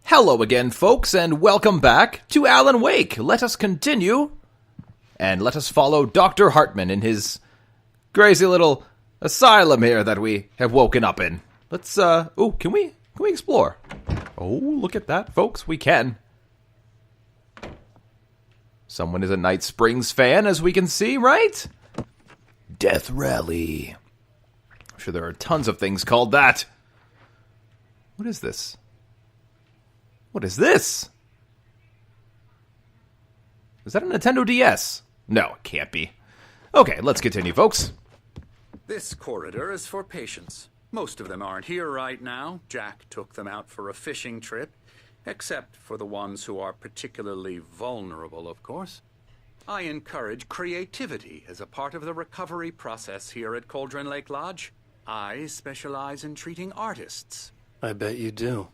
Hello again, folks, and welcome back to Alan Wake. Let us continue, and let us follow Dr. Hartman in his crazy little asylum here that we have woken up in. Let's, can we explore? Oh, look at that, folks, we can. Someone is a Night Springs fan, as we can see, right? Death Rally. I'm sure there are tons of things called that. What is this? What is this? Is that a Nintendo DS? No, it can't be. Okay, let's continue, folks. This corridor is for patients. Most of them aren't here right now. Jack took them out for a fishing trip, except for the ones who are particularly vulnerable, of course. I encourage creativity as a part of the recovery process here at Cauldron Lake Lodge. I specialize in treating artists. I bet you do.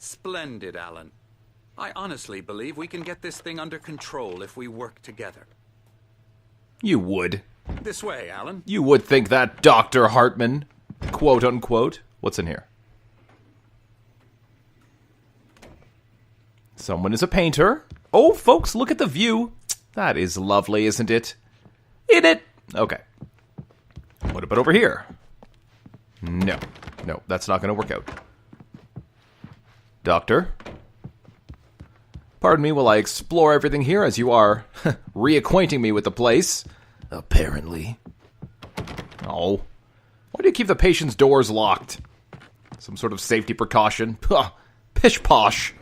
Splendid, Alan. I honestly believe we can get this thing under control if we work together. You would. This way, Alan. You would think that, Dr. Hartman. Quote, unquote. What's in here? Someone is a painter. Oh, folks, look at the view. That is lovely, isn't it? In it. Okay. What about over here? No, that's not going to work out. Doctor? Pardon me while I explore everything here as you are reacquainting me with the place. Apparently. Oh. Why do you keep the patient's doors locked? Some sort of safety precaution? Pish-posh.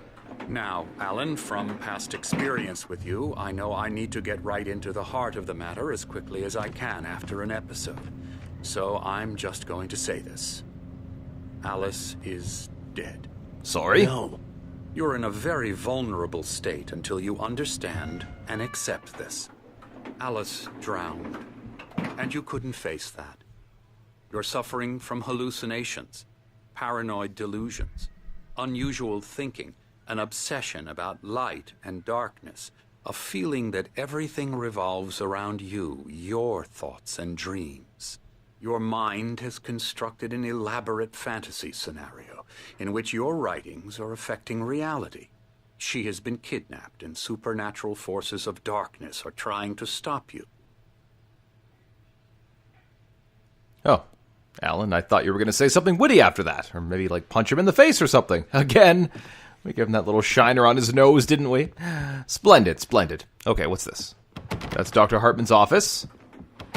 Now, Alan, from past experience with you, I know I need to get right into the heart of the matter as quickly as I can after an episode. So I'm just going to say this. Alice is dead. Sorry? No. You're in a very vulnerable state until you understand and accept this. Alice drowned, and you couldn't face that. You're suffering from hallucinations, paranoid delusions, unusual thinking, an obsession about light and darkness, a feeling that everything revolves around you, your thoughts and dreams. Your mind has constructed an elaborate fantasy scenario in which your writings are affecting reality. She has been kidnapped and supernatural forces of darkness are trying to stop you. Oh, Alan, I thought you were going to say something witty after that. Or maybe, like, punch him in the face or something. Again, we gave him that little shiner on his nose, didn't we? Splendid, splendid. Okay, what's this? That's Dr. Hartman's office.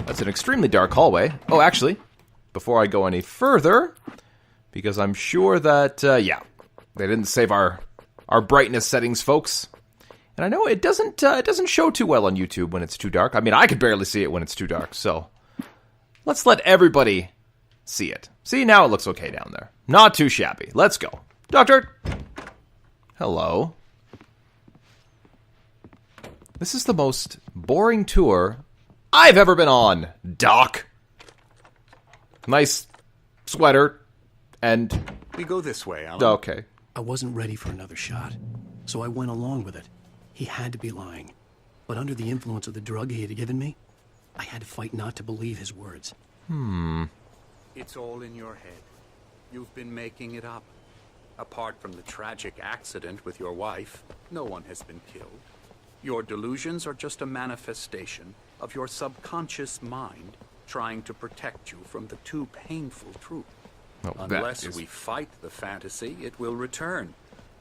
That's an extremely dark hallway. Oh, actually, before I go any further, because I'm sure that, they didn't save our brightness settings, folks. And I know it doesn't show too well on YouTube when it's too dark. I mean, I could barely see it when it's too dark, so let's let everybody see it. See, now it looks okay down there. Not too shabby. Let's go. Doctor! Hello. This is the most boring tour I've ever been on, Doc. Nice sweater, and... We go this way, Alan. Okay. I wasn't ready for another shot, so I went along with it. He had to be lying. But under the influence of the drug he had given me, I had to fight not to believe his words. It's all in your head. You've been making it up. Apart from the tragic accident with your wife, no one has been killed. Your delusions are just a manifestation of your subconscious mind trying to protect you from the too painful truth. Oh, Unless we fight the fantasy, it will return.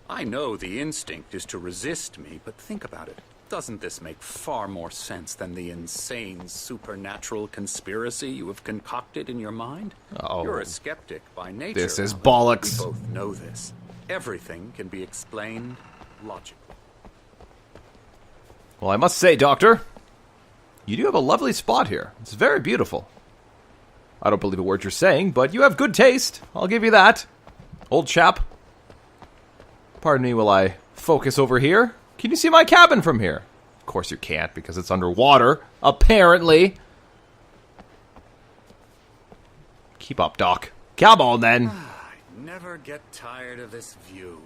I know the instinct is to resist me, but think about it. Doesn't this make far more sense than the insane supernatural conspiracy you have concocted in your mind? Oh, you're a skeptic by nature. this is Alan. bollocks. We both know this. Everything can be explained logically. Well, I must say, Doctor, you do have a lovely spot here. It's very beautiful. I don't believe a word you're saying, but you have good taste. I'll give you that. Old chap. Pardon me while I focus over here. Can you see my cabin from here? Of course you can't, because it's underwater, apparently. Keep up, Doc. Come on, then. I never get tired of this view.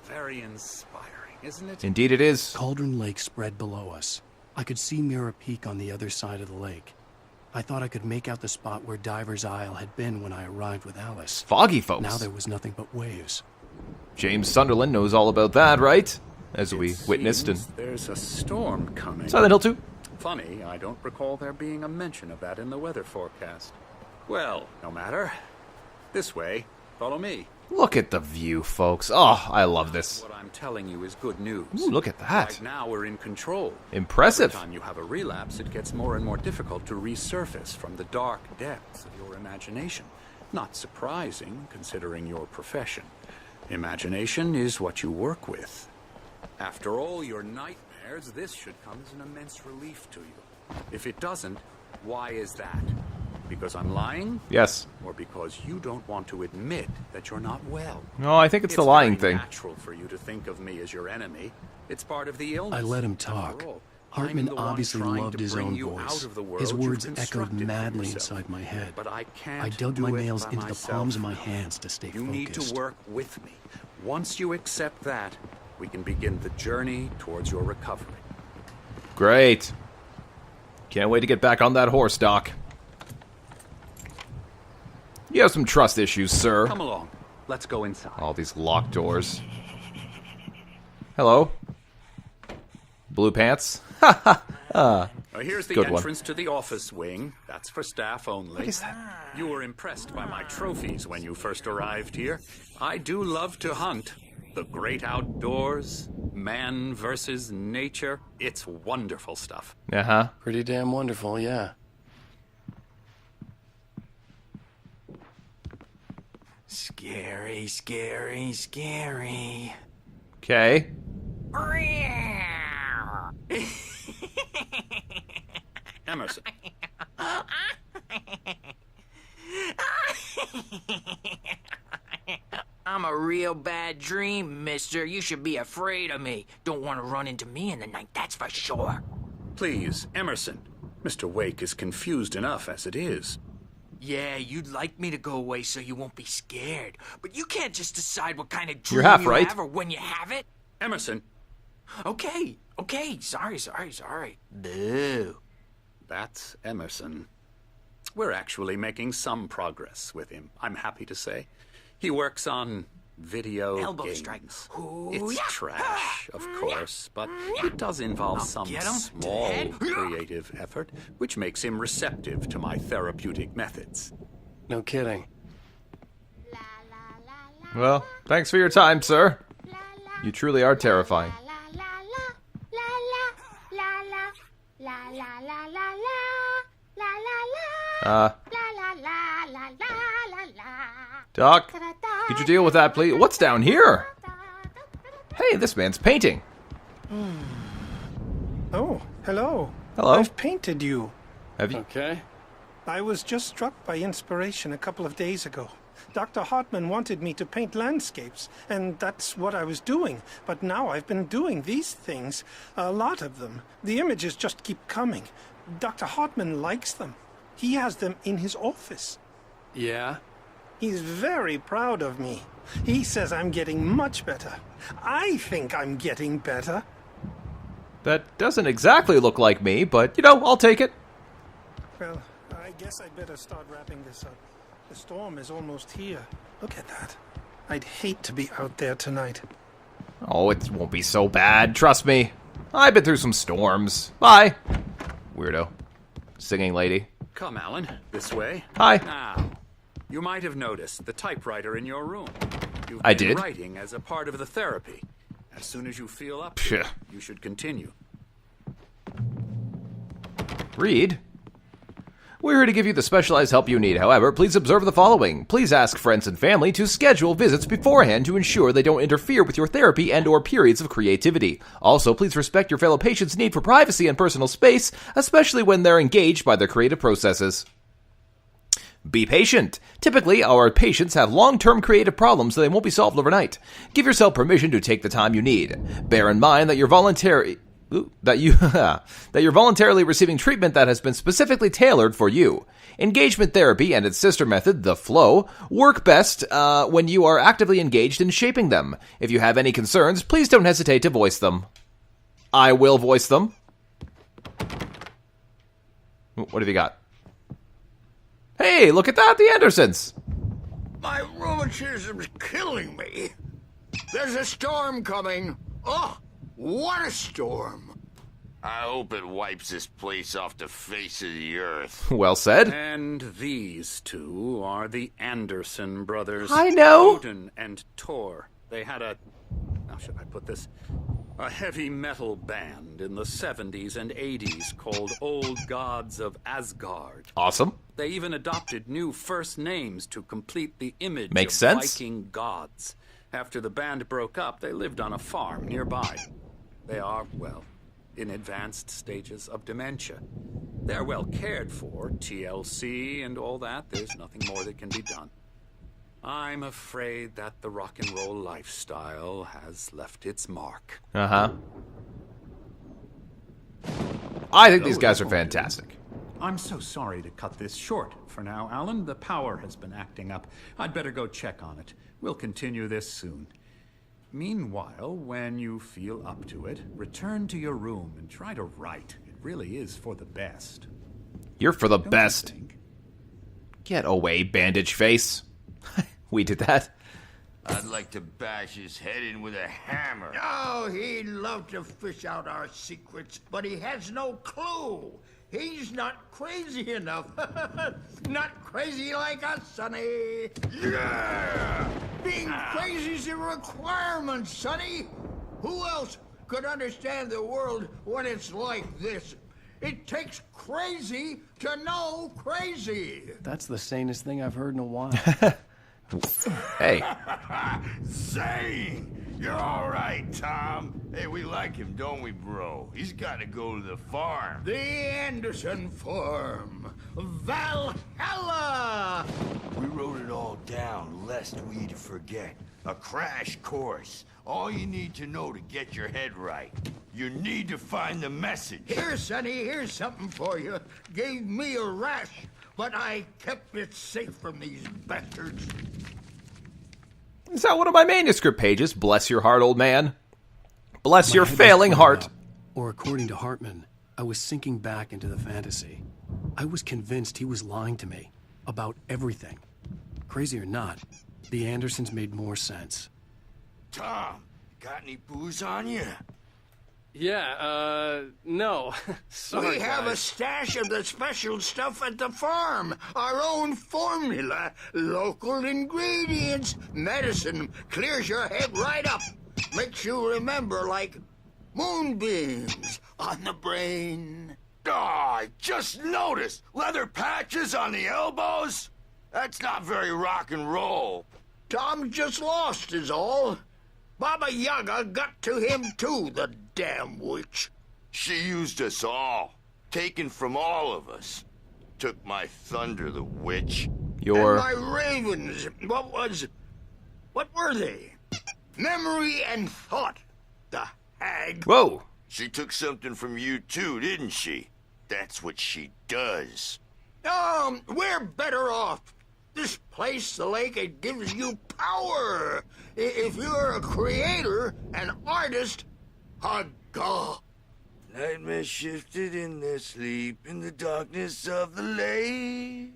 Very inspiring, isn't it? Indeed it is. Cauldron Lake spread below us. I could see Mirror Peak on the other side of the lake. I thought I could make out the spot where Diver's Isle had been when I arrived with Alice. Foggy, folks. Now there was nothing but waves. James Sunderland knows all about that, right? As we It witnessed in seems there's a storm coming. Silent Hill 2. Funny, I don't recall there being a mention of that in the weather forecast. Well, no matter. This way. Follow me. Look at the view, folks. Oh, I love this. What I'm telling you is good news. Ooh, look at that. Right now we're in control. Impressive. Every time you have a relapse, it gets more and more difficult to resurface from the dark depths of your imagination. Not surprising, considering your profession. Imagination is what you work with. After all your nightmares, this should come as an immense relief to you. If it doesn't, why is that? Because I'm lying? Yes. Or because you don't want to admit that you're not well? No, I think it's the lying very thing. natural for you to think of me as your enemy. It's part of the illness. I let him talk. After all, Hartman I'm the one obviously trying loved to his bring own you voice. out of the world His you've words echoed constructed for madly yourself. inside my head. But I can't I dug do my it nails by into the myself. palms of my hands to stay You need focused. to work with me. Once you accept that, we can begin the journey towards your recovery. Great. Can't wait to get back on that horse, Doc. You have some trust issues, sir. Come along. Let's go inside. All these locked doors. Hello? Blue pants? Here's the Good one. entrance to the office wing. That's for staff only. What is that? You were impressed by my trophies when you first arrived here. I do love to hunt. The great outdoors, man versus nature. It's wonderful stuff. Uh-huh. Pretty damn wonderful, yeah. Scary, scary, scary. Okay. Emerson. I'm a real bad dream, mister. You should be afraid of me. Don't want to run into me in the night, that's for sure. Please, Emerson. Mr. Wake is confused enough as it is. Yeah, you'd like me to go away so you won't be scared. But you can't just decide what kind of You're dream half you right. have or when you have it. Emerson. Okay. Sorry. Boo. That's Emerson. We're actually making some progress with him, I'm happy to say. He works on video Elbow games. strike. Ooh, It's yeah. trash, of course, but it does involve some get him. small Dead. creative effort, which makes him receptive to my therapeutic methods. No kidding. Well, thanks for your time, sir. You truly are terrifying. Doc, could you deal with that, please? What's down here? Hey, this man's painting. Oh, hello. Hello. I've painted you. Have you? Okay. I was just struck by inspiration a couple of days ago. Dr. Hartman wanted me to paint landscapes, and that's what I was doing. But now I've been doing these things, a lot of them. The images just keep coming. Dr. Hartman likes them. He has them in his office. Yeah? He's very proud of me. He says I'm getting much better. I think I'm getting better. That doesn't exactly look like me, but, you know, I'll take it. Well, I guess I'd better start wrapping this up. The storm is almost here. Look at that. I'd hate to be out there tonight. Oh, it won't be so bad, trust me. I've been through some storms. Bye. Weirdo. Singing lady. Come, Alan, this way. Hi. Now, you might have noticed the typewriter in your room. You've I been did. writing as a part of the therapy. As soon as you feel up to Phew. it, you should continue. Read. We're here to give you the specialized help you need. However, please observe the following. Please ask friends and family to schedule visits beforehand to ensure they don't interfere with your therapy and or periods of creativity. Also, please respect your fellow patients' need for privacy and personal space, especially when they're engaged by their creative processes. Be patient. Typically, our patients have long-term creative problems that they won't be solved overnight. Give yourself permission to take the time you need. Bear in mind that you're voluntarily receiving treatment that has been specifically tailored for you. Engagement therapy and its sister method, the flow, work best when you are actively engaged in shaping them. If you have any concerns, please don't hesitate to voice them. I will voice them. What have you got? Hey, look at that, the Andersons. My rheumatism's killing me. There's a storm coming. Oh, what a storm. I hope it wipes this place off the face of the earth. Well said. And these two are the Anderson brothers. I know. Odin and Thor. They had how should I put this? A heavy metal band in the 70s and 80s called Old Gods of Asgard. Awesome. They even adopted new first names to complete the image Makes of sense. Viking gods. After the band broke up, they lived on a farm nearby. They are, well, in advanced stages of dementia. They're well cared for, TLC and all that. There's nothing more that can be done. I'm afraid that the rock and roll lifestyle has left its mark. Uh-huh. I think these guys are fantastic. I'm so sorry to cut this short for now, Alan. The power has been acting up. I'd better go check on it. We'll continue this soon. Meanwhile, when you feel up to it, return to your room and try to write. It really is for the best. You're for the Don't you best. think? Get away, bandage face. We did that. I'd like to bash his head in with a hammer. Oh, he'd love to fish out our secrets, but he has no clue. He's not crazy enough. Not crazy like us, Sonny. Yeah! Being crazy's a requirement, Sonny. Who else could understand the world when it's like this? It takes crazy to know crazy. That's the sanest thing I've heard in a while. Hey. Sane! You're all right, Tom. Hey, we like him, don't we, bro? He's got to go to the farm. The Anderson Farm. Valhalla! We wrote it all down, lest we forget. A crash course. All you need to know to get your head right. You need to find the message. Here, Sonny, here's something for you. Gave me a rash, but I kept it safe from these bastards. Is that one of my manuscript pages? Bless your heart, old man. Bless your My head was failing cleared heart. up. Or according to Hartman, I was sinking back into the fantasy. I was convinced he was lying to me about everything. Crazy or not, the Andersons made more sense. Tom, got any booze on you? Yeah, no. Sorry, We have a guys. stash of the special stuff at the farm. Our own formula. Local ingredients. Medicine clears your head right up. Makes you remember like moonbeams on the brain. Oh, I just noticed. Leather patches on the elbows? That's not very rock and roll. Tom just lost is all. Baba Yaga got to him too, the damn witch. She used us all. Taken from all of us. Took my thunder, the witch. Your... And my ravens. What were they? Memory and thought. The hag. Whoa. She took something from you too, didn't she? That's what she does. We're better off. This place, the lake, it gives you power. If you're a creator, an artist, a god. Nightmare shifted in their sleep in the darkness of the lake.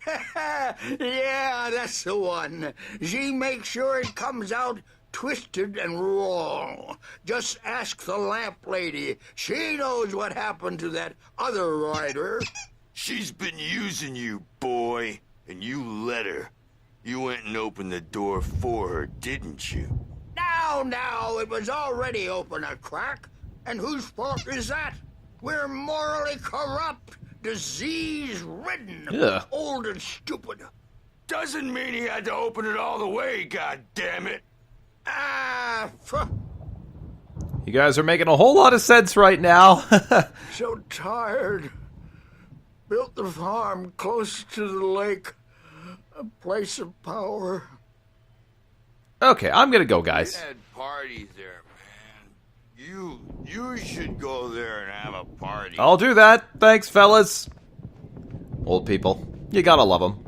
Yeah, that's the one. She makes sure it comes out twisted and wrong. Just ask the lamp lady. She knows what happened to that other writer. She's been using you, boy, and you let her. You went and opened the door for her, didn't you? Now, it was already open a crack. And whose fault is that? We're morally corrupt, disease-ridden, Ugh. old and stupid. Doesn't mean he had to open it all the way, goddammit. You guys are making a whole lot of sense right now. So tired. Built the farm close to the lake. A place of power. Okay, I'm gonna go, guys. We had parties there, man. You should go there and have a party. I'll do that. Thanks, fellas. Old people. You gotta love them.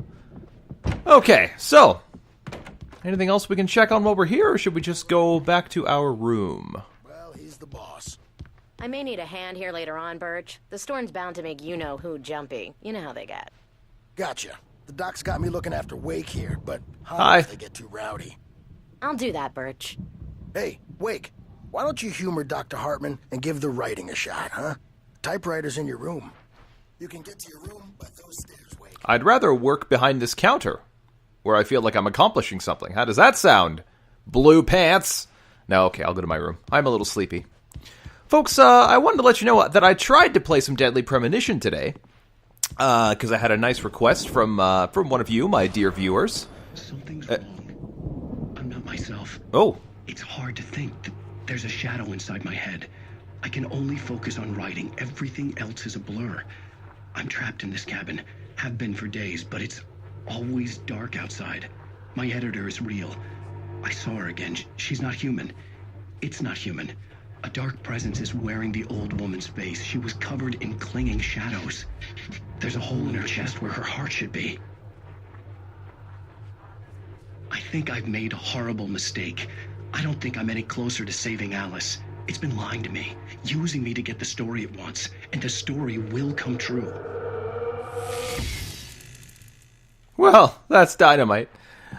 Okay, so... anything else we can check on while we're here, or should we just go back to our room? Well, he's the boss. I may need a hand here later on, Birch. The storm's bound to make you-know-who jumpy. You know how they get. Gotcha. The doc's got me looking after Wake here, but Hi. if they get too rowdy. I'll do that, Birch. Hey, Wake, why don't you humor Dr. Hartman and give the writing a shot, huh? Typewriter's in your room. You can get to your room by those stairs, Wake. I'd rather work behind this counter, where I feel like I'm accomplishing something. How does that sound? Blue pants? No, okay, I'll go to my room. I'm a little sleepy. Folks, I wanted to let you know that I tried to play some Deadly Premonition today, because I had a nice request from one of you, my dear viewers. Something's wrong. I'm not myself. Oh. It's hard to think that there's a shadow inside my head. I can only focus on writing. Everything else is a blur. I'm trapped in this cabin. Have been for days, but it's always dark outside. My editor is real. I saw her again. She's not human. It's not human. A dark presence is wearing the old woman's face. She was covered in clinging shadows. There's a hole in her chest where her heart should be. I think I've made a horrible mistake. I don't think I'm any closer to saving Alice. It's been lying to me, using me to get the story it wants, and the story will come true. Well, that's dynamite.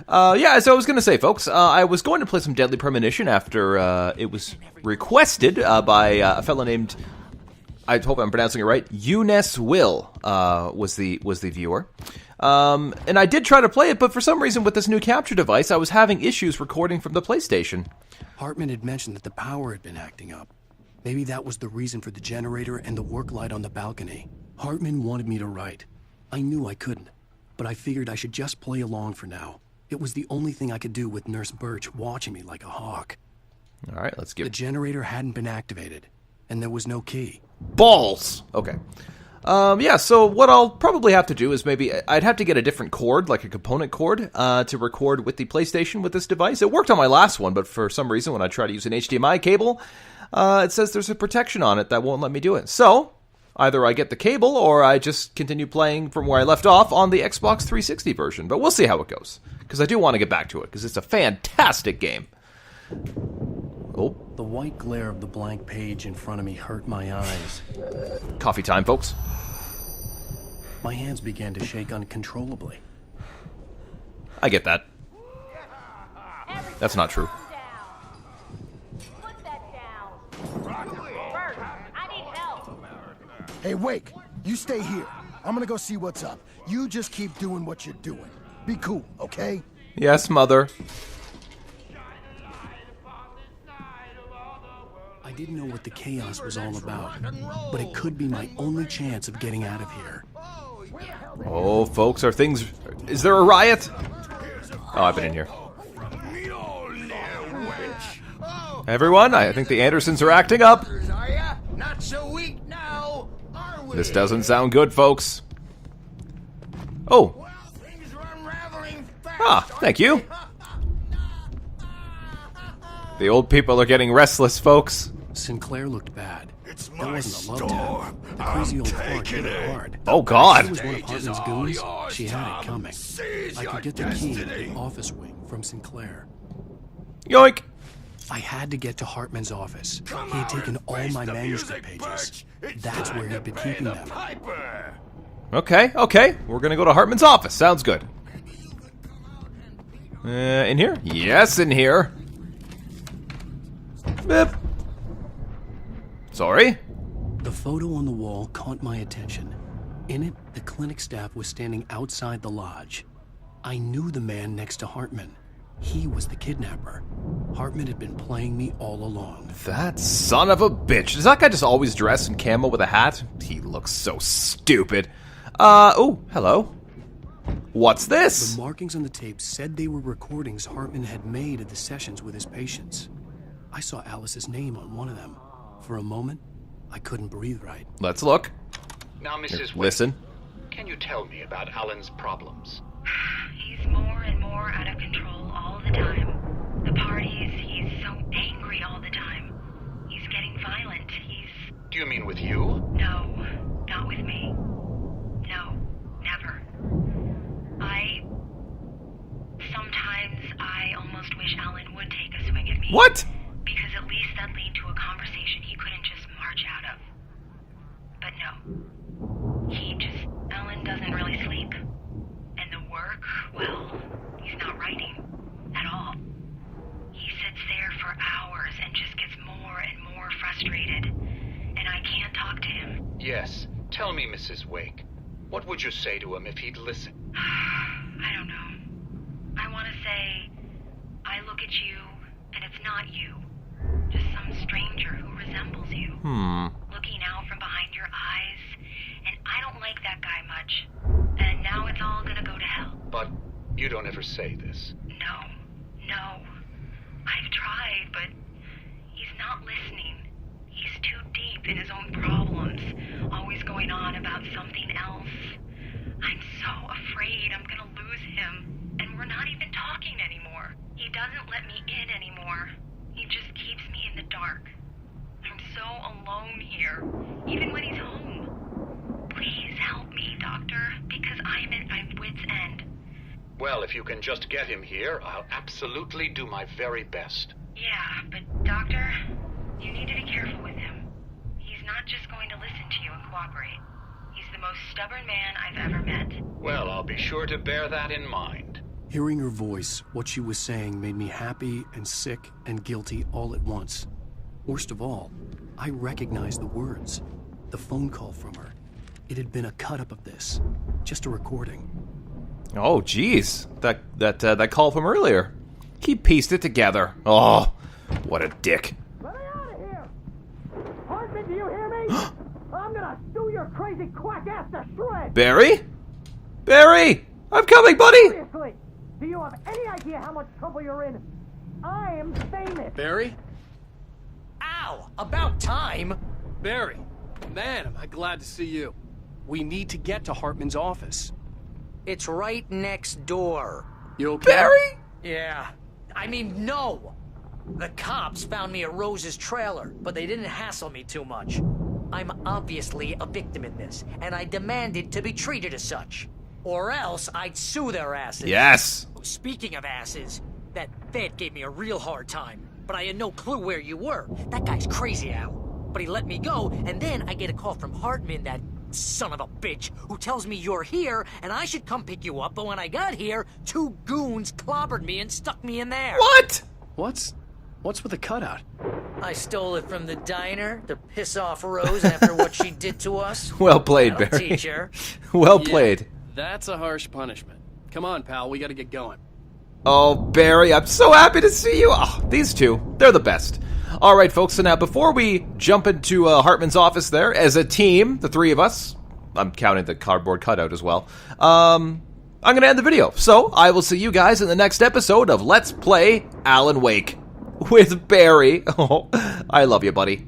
Yeah, so I was going to say, folks, I was going to play some Deadly Premonition after it was requested by a fellow named, I hope I'm pronouncing it right, Eunice Will was the viewer. And I did try to play it, but for some reason with this new capture device, I was having issues recording from the PlayStation. Hartman had mentioned that the power had been acting up. Maybe that was the reason for the generator and the work light on the balcony. Hartman wanted me to write. I knew I couldn't, but I figured I should just play along for now. It was the only thing I could do with Nurse Birch watching me like a hawk. All right, let's give The generator hadn't been activated, and there was no key. Balls! Okay. Yeah, so what I'll probably have to do is maybe I'd have to get a different cord, like a component cord, to record with the PlayStation with this device. It worked on my last one, but for some reason when I try to use an HDMI cable, it says there's a protection on it that won't let me do it. So, either I get the cable or I just continue playing from where I left off on the Xbox 360 version. But we'll see how it goes, because I do want to get back to it, because it's a fantastic game. Oh. The white glare of the blank page in front of me hurt my eyes. Coffee time, folks. My hands began to shake uncontrollably. I get that. That's not true. Put that down. Bert, I need help. Hey, Wake, you stay here. I'm gonna go see what's up. You just keep doing what you're doing. Be cool, okay? Yes, Mother. I didn't know what the chaos was all about, but it could be my only chance of getting out of here. Oh, folks, is there a riot? Oh, I've been in here. Everyone, I think the Andersons are acting up. Not so weak now, are we? This doesn't sound good, folks. Oh. Ah, thank you. The old people are getting restless, folks. Sinclair looked bad. That wasn't a love tap. The crazy old fart hit her hard. Oh, God. If it was one of Hartman's goons, she had it coming. I could get the key to the office wing from Sinclair. Yoink. I had to get to Hartman's office. He had taken all my manuscript pages. That's where he'd been keeping them. Okay. We're gonna go to Hartman's office. Sounds good. In here? Yes, in here. Beep. Sorry? The photo on the wall caught my attention. In it, the clinic staff was standing outside the lodge. I knew the man next to Hartman. He was the kidnapper. Hartman had been playing me all along. That son of a bitch. Does that guy just always dress in camo with a hat? He looks so stupid. Oh, hello. What's this? The markings on the tape said they were recordings Hartman had made of the sessions with his patients. I saw Alice's name on one of them. For a moment, I couldn't breathe right. Let's look. Now, Mrs. Listen. Can you tell me about Alan's problems? He's more and more out of control all the time. The parties, he's so angry all the time. He's getting violent. Do you mean with you? No, not with me. No, never. Sometimes I almost wish Alan would take a swing at me. What? Because at least that lead to a conversation he couldn't just march out of. But no. Alan doesn't really sleep. And the work, well, he's not writing at all. He sits there for hours Yes. Tell me, Mrs. Wake. What would you say to him if he'd listen? I don't know. I want to say, I look at you, and it's not you. Just some stranger who resembles you. Looking out from behind your eyes, and I don't like that guy much. And now it's all gonna go to hell. But you don't ever say this. No. I've tried, but he's not listening. He's too deep in his own problems, always going on about something else. I'm so afraid I'm gonna lose him, and we're not even talking anymore. He doesn't let me in anymore. He just keeps me in the dark. I'm so alone here, even when he's home. Please help me, Doctor, because I'm at my wit's end. Well, if you can just get him here, I'll absolutely do my very best. Yeah, but Doctor, you need to be careful with him. He's not just going to listen to you and cooperate. He's the most stubborn man I've ever met. Well, I'll be sure to bear that in mind. Hearing her voice, what she was saying made me happy and sick and guilty all at once. Worst of all, I recognized the words. The phone call from her. It had been a cut-up of this. Just a recording. Oh, jeez. That call from earlier. He pieced it together. Oh, what a dick. Let me out of here! Hartman, do you hear me? I'm gonna sue your crazy quack ass to shreds! Barry? Barry! I'm coming, buddy! Seriously, do you have any idea how much trouble you're in? I'm famous! Barry? Ow! About time! Barry! Man, am I glad to see you. We need to get to Hartman's office. It's right next door. You okay? Barry? Yeah. I mean, no! The cops found me at Rose's trailer, but they didn't hassle me too much. I'm obviously a victim in this, and I demanded to be treated as such. Or else I'd sue their asses. Yes! Speaking of asses, that Fed gave me a real hard time, but I had no clue where you were. That guy's crazy, Al. But he let me go, and then I get a call from Hartman, that son of a bitch, who tells me you're here, and I should come pick you up, but when I got here, 2 goons clobbered me and stuck me in there. What? What's with the cutout? I stole it from the diner to piss off Rose after what she did to us. Well played, That'll Barry. teach her. Well played. That's a harsh punishment. Come on, pal, we gotta get going. Oh, Barry, I'm so happy to see you. Oh, these two, they're the best. All right, folks, so now before we jump into Hartman's office there, as a team, the 3 of us, I'm counting the cardboard cutout as well, I'm going to end the video. So I will see you guys in the next episode of Let's Play Alan Wake with Barry. Oh, I love you, buddy.